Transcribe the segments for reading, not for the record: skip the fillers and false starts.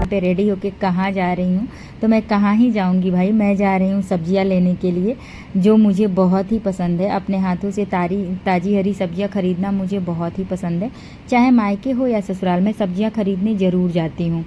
पे रेडी होके कहाँ जा रही हूँ, तो मैं कहाँ ही जाऊँगी भाई, मैं जा रही हूँ सब्जियाँ लेने के लिए जो मुझे बहुत ही पसंद है। अपने हाथों से ताज़ी हरी सब्जियाँ ख़रीदना मुझे बहुत ही पसंद है। चाहे मायके हो या ससुराल, मैं सब्जियाँ ख़रीदने ज़रूर जाती हूँ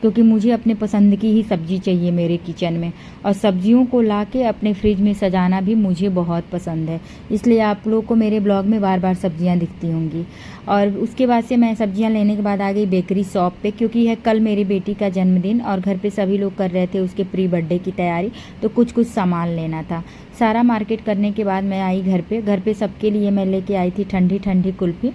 क्योंकि मुझे अपने पसंद की ही सब्ज़ी चाहिए मेरे किचन में। और सब्जियों को लाके अपने फ्रिज में सजाना भी मुझे बहुत पसंद है, इसलिए आप लोगों को मेरे ब्लॉग में बार बार सब्जियां दिखती होंगी। और उसके बाद से मैं सब्जियां लेने के बाद आ गई बेकरी शॉप पे, क्योंकि है कल मेरी बेटी का जन्मदिन और घर पे सभी लोग कर रहे थे उसके प्री बर्थडे की तैयारी, तो कुछ कुछ सामान लेना था। सारा मार्केट करने के बाद मैं आई घर पे सबके लिए मैं लेके आई थी ठंडी ठंडी कुल्फ़ी।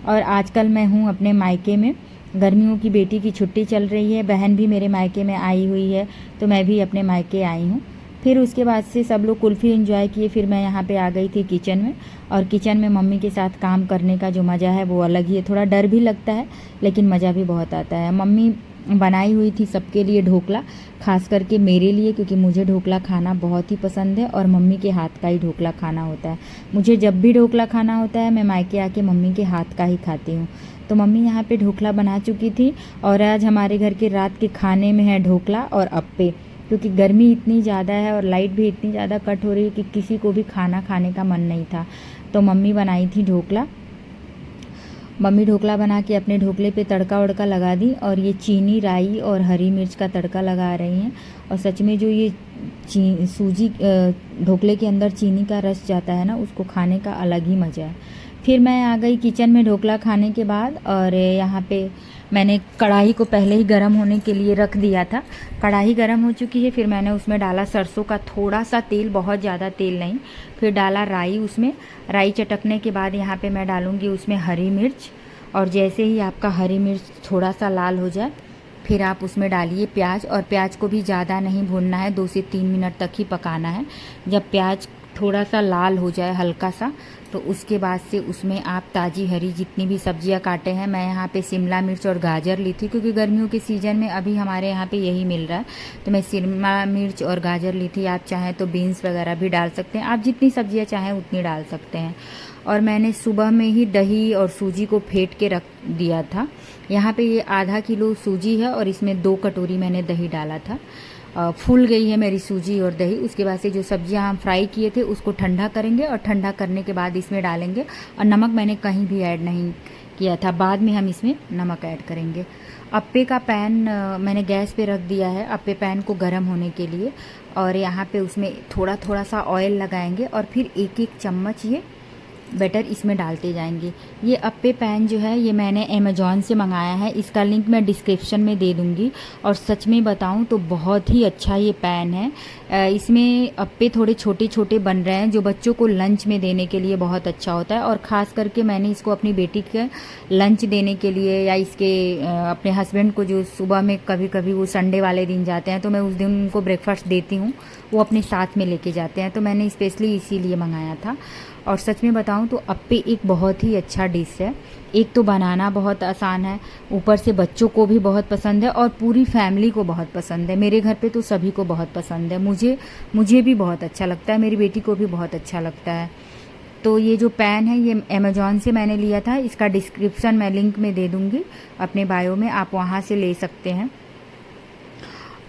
और आजकल मैं हूँ अपने मायके में, गर्मियों की बेटी की छुट्टी चल रही है, बहन भी मेरे मायके में आई हुई है, तो मैं भी अपने मायके आई हूँ। फिर उसके बाद से सब लोग कुल्फ़ी एंजॉय किए, फिर मैं यहाँ पे आ गई थी किचन में। और किचन में मम्मी के साथ काम करने का जो मज़ा है वो अलग ही है। थोड़ा डर भी लगता है लेकिन मज़ा भी बहुत आता है। मम्मी बनाई हुई थी सबके लिए ढोकला, खास करके मेरे लिए, क्योंकि मुझे ढोकला खाना बहुत ही पसंद है और मम्मी के हाथ का ही ढोकला खाना होता है। मुझे जब भी ढोकला खाना होता है मैं मायके आके मम्मी के हाथ का ही खाती हूँ। तो मम्मी यहाँ पे ढोकला बना चुकी थी और आज हमारे घर के रात के खाने में है ढोकला और अप्पे, क्योंकि गर्मी इतनी ज़्यादा है और लाइट भी इतनी ज़्यादा कट हो रही है कि किसी को भी खाना खाने का मन नहीं था। तो मम्मी बनाई थी ढोकला। मम्मी ढोकला बना के अपने ढोकले पे तड़का वड़का लगा दी और ये चीनी, राई और हरी मिर्च का तड़का लगा रही हैं। और सच में जो ये सूजी ढोकले के अंदर चीनी का रस जाता है ना, उसको खाने का अलग ही मज़ा है। फिर मैं आ गई किचन में ढोकला खाने के बाद, और यहाँ पे मैंने कढ़ाई को पहले ही गर्म होने के लिए रख दिया था। कढ़ाई गर्म हो चुकी है, फिर मैंने उसमें डाला सरसों का थोड़ा सा तेल, बहुत ज़्यादा तेल नहीं। फिर डाला राई, उसमें राई चटकने के बाद यहाँ पे मैं डालूँगी उसमें हरी मिर्च। और जैसे ही आपका हरी मिर्च थोड़ा सा लाल हो जाए फिर आप उसमें डालिए प्याज। और प्याज को भी ज़्यादा नहीं भूनना है, 2 से 3 मिनट तक ही पकाना है। जब प्याज थोड़ा सा लाल हो जाए हल्का सा, तो उसके बाद से उसमें आप ताज़ी हरी जितनी भी सब्जियां काटे हैं, मैं यहाँ पे शिमला मिर्च और गाजर ली थी, क्योंकि गर्मियों के सीज़न में अभी हमारे यहाँ पे यही मिल रहा है, तो मैं शिमला मिर्च और गाजर ली थी। आप चाहें तो बीन्स वगैरह भी डाल सकते हैं, आप जितनी सब्जियां चाहें उतनी डाल सकते हैं। और मैंने सुबह में ही दही और सूजी को फेंट के रख दिया था। यहाँ पे ये आधा किलो सूजी है और इसमें 2 कटोरी मैंने दही डाला था। फूल गई है मेरी सूजी और दही। उसके बाद से जो सब्जियां हम फ्राई किए थे उसको ठंडा करेंगे और ठंडा करने के बाद इसमें डालेंगे। और नमक मैंने कहीं भी ऐड नहीं किया था, बाद में हम इसमें नमक ऐड करेंगे। अप्पे का पैन मैंने गैस पे रख दिया है, अप्पे पैन को गर्म होने के लिए। और यहाँ पे उसमें थोड़ा थोड़ा सा ऑयल लगाएंगे और फिर एक एक चम्मच ये बैटर इसमें डालते जाएंगे। ये अप्पे पैन जो है ये मैंने अमेज़ॉन से मंगाया है, इसका लिंक मैं डिस्क्रिप्शन में दे दूँगी। और सच में बताऊँ तो बहुत ही अच्छा ये पैन है। इसमें अप्पे थोड़े छोटे छोटे बन रहे हैं, जो बच्चों को लंच में देने के लिए बहुत अच्छा होता है। और ख़ास करके मैंने इसको अपनी बेटी के लंच देने के लिए, या इसके अपने हस्बैंड को जो सुबह में कभी कभी वो संडे वाले दिन जाते हैं तो मैं उस दिन उनको ब्रेकफास्ट देती हूँ, वो अपने साथ में लेके जाते हैं, तो मैंने स्पेशली इसीलिए मंगाया था। और सच में बताऊं तो अप्पे एक बहुत ही अच्छा डिश है। एक तो बनाना बहुत आसान है, ऊपर से बच्चों को भी बहुत पसंद है और पूरी फैमिली को बहुत पसंद है। मेरे घर पे तो सभी को बहुत पसंद है, मुझे भी बहुत अच्छा लगता है, मेरी बेटी को भी बहुत अच्छा लगता है। तो ये जो पैन है ये अमेज़ॉन से मैंने लिया था, इसका डिस्क्रिप्शन मैं लिंक में दे दूँगी अपने बायो में, आप वहाँ से ले सकते हैं।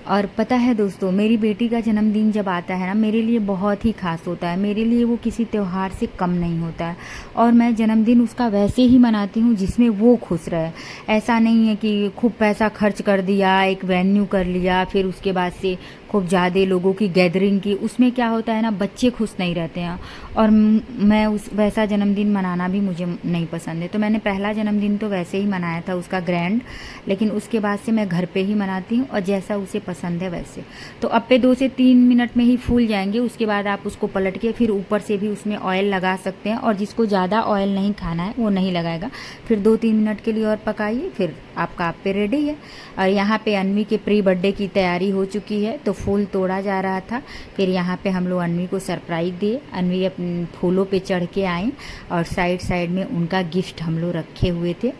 और पता है दोस्तों, मेरी बेटी का जन्मदिन जब आता है ना, मेरे लिए बहुत ही खास होता है। मेरे लिए वो किसी त्यौहार से कम नहीं होता है। और मैं जन्मदिन उसका वैसे ही मनाती हूँ जिसमें वो खुश रहे। ऐसा नहीं है कि खूब पैसा खर्च कर दिया, एक वेन्यू कर लिया, फिर उसके बाद से खूब ज़्यादा लोगों की गैदरिंग की। उसमें क्या होता है ना, बच्चे खुश नहीं रहते हैं और मैं उस वैसा जन्मदिन मनाना भी मुझे नहीं पसंद है। तो मैंने पहला जन्मदिन तो वैसे ही मनाया था उसका ग्रैंड, लेकिन उसके बाद से मैं घर पे ही मनाती हूँ और जैसा उसे पसंद है वैसे। तो अप्पे 2 से 3 मिनट में ही फूल जाएंगे। उसके बाद आप उसको पलट के फिर ऊपर से भी उसमें ऑयल लगा सकते हैं, और जिसको ज़्यादा ऑयल नहीं खाना है वो नहीं लगाएगा। फिर 2-3 मिनट के लिए और पकाइए, फिर आपका अप्पे रेडी है। और यहाँ पे अन्वी के प्री बर्थडे की तैयारी हो चुकी है, तो फूल तोड़ा जा रहा था। फिर यहाँ पे हम लोग अन्वी को सरप्राइज दिए। अन्वी अपने फूलों पे चढ़ के आई और साइड साइड में उनका गिफ्ट हम लोग रखे हुए थे।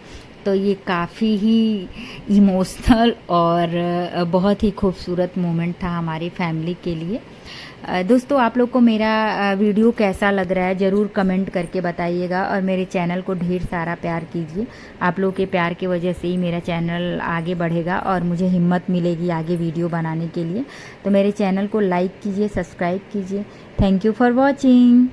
तो ये काफ़ी ही इमोशनल और बहुत ही खूबसूरत मोमेंट था हमारी फैमिली के लिए। दोस्तों आप लोग को मेरा वीडियो कैसा लग रहा है ज़रूर कमेंट करके बताइएगा, और मेरे चैनल को ढेर सारा प्यार कीजिए। आप लोग के प्यार की वजह से ही मेरा चैनल आगे बढ़ेगा और मुझे हिम्मत मिलेगी आगे वीडियो बनाने के लिए। तो मेरे चैनल को लाइक कीजिए, सब्सक्राइब कीजिए। Thank you for watching.